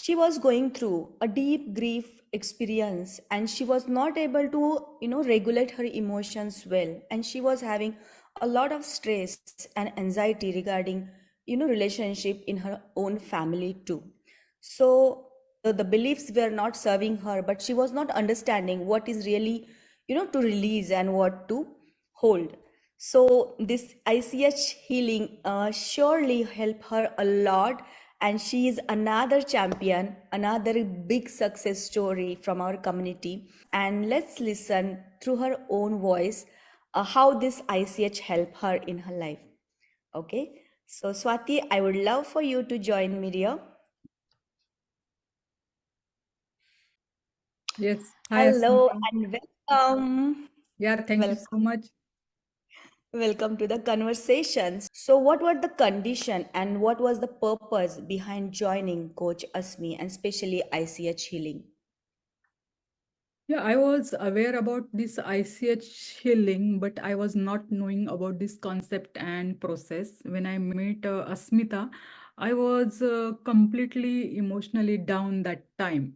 she was going through a deep grief experience, and she was not able to regulate her emotions well, and she was having a lot of stress and anxiety regarding relationship in her own family too. So the beliefs were not serving her, but she was not understanding what is really to release and what to hold. So this ICH healing surely help her a lot, and she is another champion, another big success story from our community. And let's listen through her own voice how this ICH help her in her life. Okay, so Swati, I would love for you to join me here. Yes. Hi, Hello Asmita. and welcome. Yeah, thank you so Welcome. much. Welcome to the conversations. So, what were the condition and what was the purpose behind joining Coach Asmi and especially ICH Healing? Yeah, I was aware about this ICH healing, but I was not knowing about this concept and process. When I met Asmita, I was completely emotionally down that time.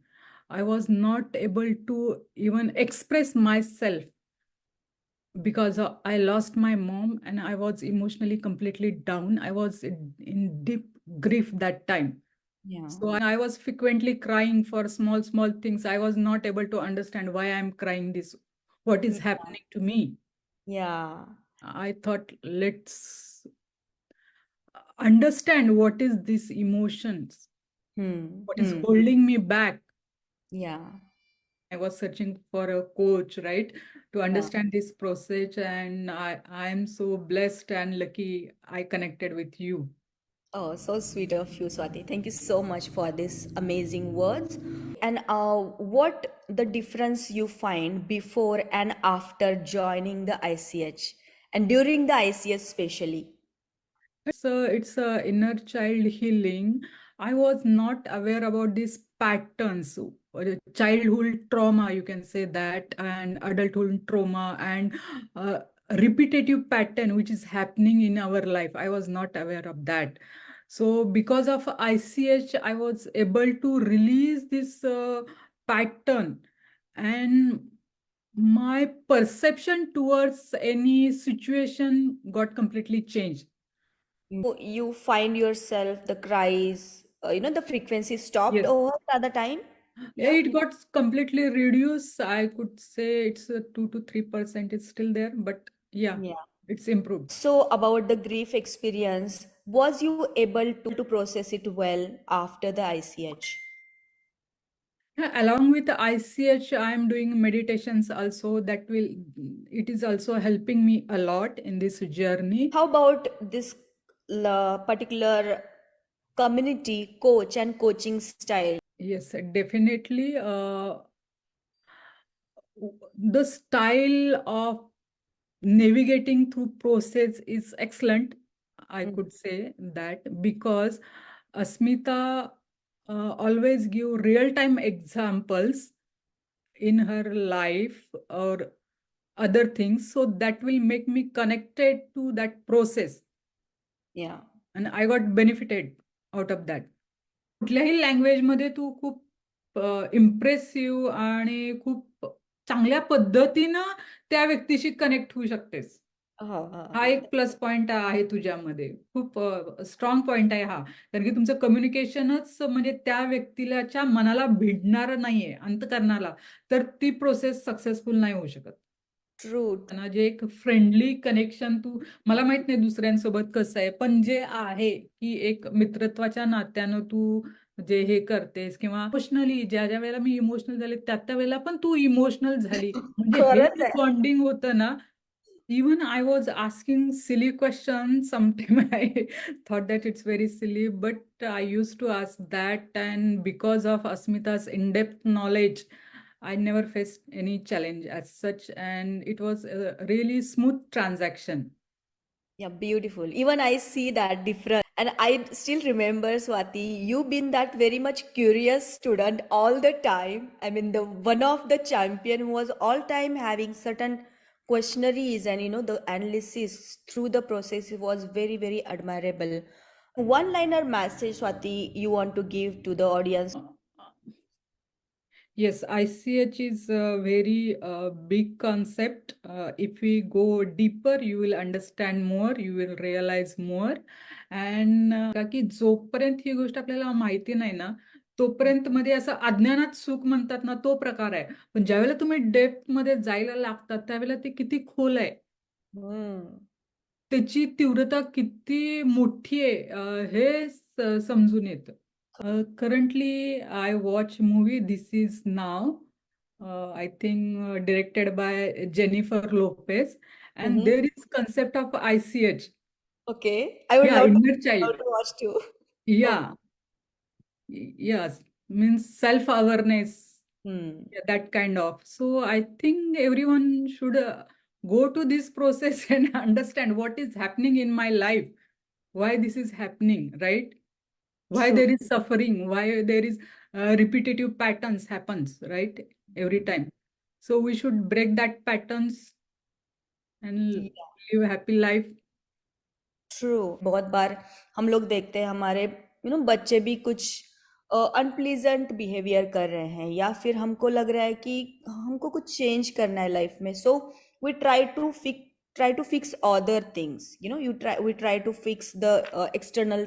I was not able to even express myself because I lost my mom and I was emotionally completely down. I was in deep grief that time. Yeah. So I was frequently crying for small, small things. I was not able to understand why I'm crying this, what is happening to me. Yeah. I thought, let's understand what is this emotions, Hmm. what is Hmm. holding me back. Yeah. I was searching for a coach, right, to Yeah. understand this process. And I am so blessed and lucky I connected with you. Oh, so sweet of you, Swati. Thank you so much for these amazing words. And what the difference you find before and after joining the ICH and during the ICH especially? It's a inner child healing. I was not aware about these patterns, childhood trauma, you can say that, and adulthood trauma, and uh, repetitive pattern which is happening in our life. I was not aware of that. So because of ICH, I was able to release this pattern, and my perception towards any situation got completely changed. You find yourself the cries, the frequency stopped Yes. over at the time. Yeah, Yeah. it got completely reduced. I could say it's a 2 to 3% is still there, but yeah, Yeah. it's improved. So about the grief experience, was you able to process it well after the ICH? Yeah, along with the ICH, I am doing meditations also. It is also helping me a lot in this journey. How about this particular community coach and coaching style? Yes, definitely. The style of navigating through process is excellent. I Mm. could say that because Asmita always give real-time examples in her life or other things, so that will make me connected to that process, Yeah. and I got benefited out of that. कुठल्याही लँग्वेजमध्ये तू खूप impressive आणि खूप चांगल्या पद्धतीनं त्या व्यक्तीशी connect होऊ शकतेस. हा एक प्लस पॉइंट आहे तुझ्यामध्ये. खूप स्ट्रॉंग पॉइंट आहे हा. कारण की तुमचं कम्युनिकेशनच म्हणजे त्या व्यक्तीच्या मनाला भिडणारं नाहीये, अंतःकरणाला, तर ती प्रोसेस सक्सेसफुल नाही होऊ शकत. True. ना जे एक फ्रेंडली कनेक्शन तू मला माहित नाही दुसऱ्यांसोबत कसं आहे, पण जे आहे की एक मित्रत्वाच्या नात्यानं तू जे हे करतेस किंवा इमोशनली ज्या वेळेला मी इमोशनल झाले त्या वेळेला पण तू इमोशनल झाली. म्हणजे हे खरंच जे आहे. बॉन्डिंग होतं ना, even I was asking silly questions. Sometimes I thought that it's very silly, but I used to ask that. And because of Asmita's in-depth knowledge, I never faced any challenge as such. And it was a really smooth transaction. Yeah, beautiful. Even I see that difference. And I still remember, Swati, you been that very much curious student all the time. I mean, the one of the champion who was all time having certain questionnaires and the analysis through the process was very, very admirable. One liner message, Swati, you want to give to the audience? Yes, ICH is a very big concept. If we go deeper, you will understand more, you will realize more. And का की जोपर्यंत ही गोष्ट आपल्याला माहिती नाही ना, तोपर्यंत मध्ये असं अज्ञानात सुख म्हणतात ना, तो प्रकार आहे. पण ज्यावेळेला तुम्ही डेप्थ मध्ये जायला लागतात, त्यावेळेला ते किती खोल आहे, Hmm. त्याची तीव्रता किती मोठी आहे, हे समजून येतं. Currently, I watch movie This Is Now. I think directed by Jennifer Lopez, and Mm-hmm. there is concept of ICH. Okay. I would Yeah, love inner love child. to watch too. Oh. Yeah, yes, means self-awareness. Hmm. Yeah, that kind of. So I think everyone should go to this process and understand what is happening in my life, why this is happening, right? Why True. there is suffering, why there is repetitive patterns happens, right? Every time. So we should break that patterns and Yeah. live a happy life. True बहुत बार हम लोग देखते हैं हमारे बच्चे भी कुछ unpleasant behaviour कर रहे हैं या फिर हमको लग रहा है कि हमको कुछ चेंज करना है लाइफ में so we try to fix other things we try to fix the external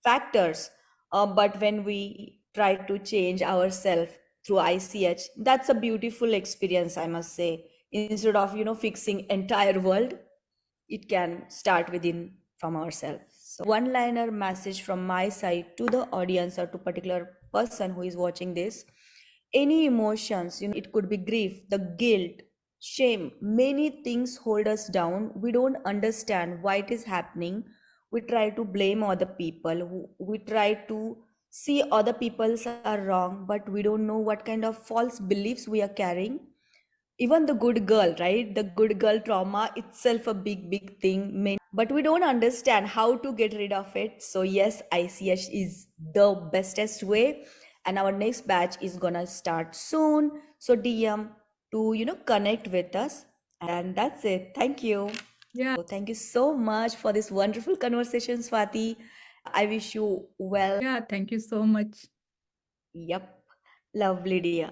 factors but when we try to change ourselves through ICH, that's a beautiful experience, I must say. Instead of fixing entire world, it can start within from ourselves. So one liner message from my side to the audience or to particular person who is watching this: any emotions, it could be grief, the guilt, shame, many things hold us down. We don't understand why it is happening. We try to blame other people. We try to see other people are wrong, but we don't know what kind of false beliefs we are carrying. Even the good girl, right? The good girl trauma itself a big thing, but we don't understand how to get rid of it. So yes, ICH is the bestest way, and our next batch is gonna start soon. So DM to connect with us, and that's it. Thank you. Yeah, So thank you so much for this wonderful conversation, Swati. I wish you well. yeah, thank you so much. Yep, lovely, dear.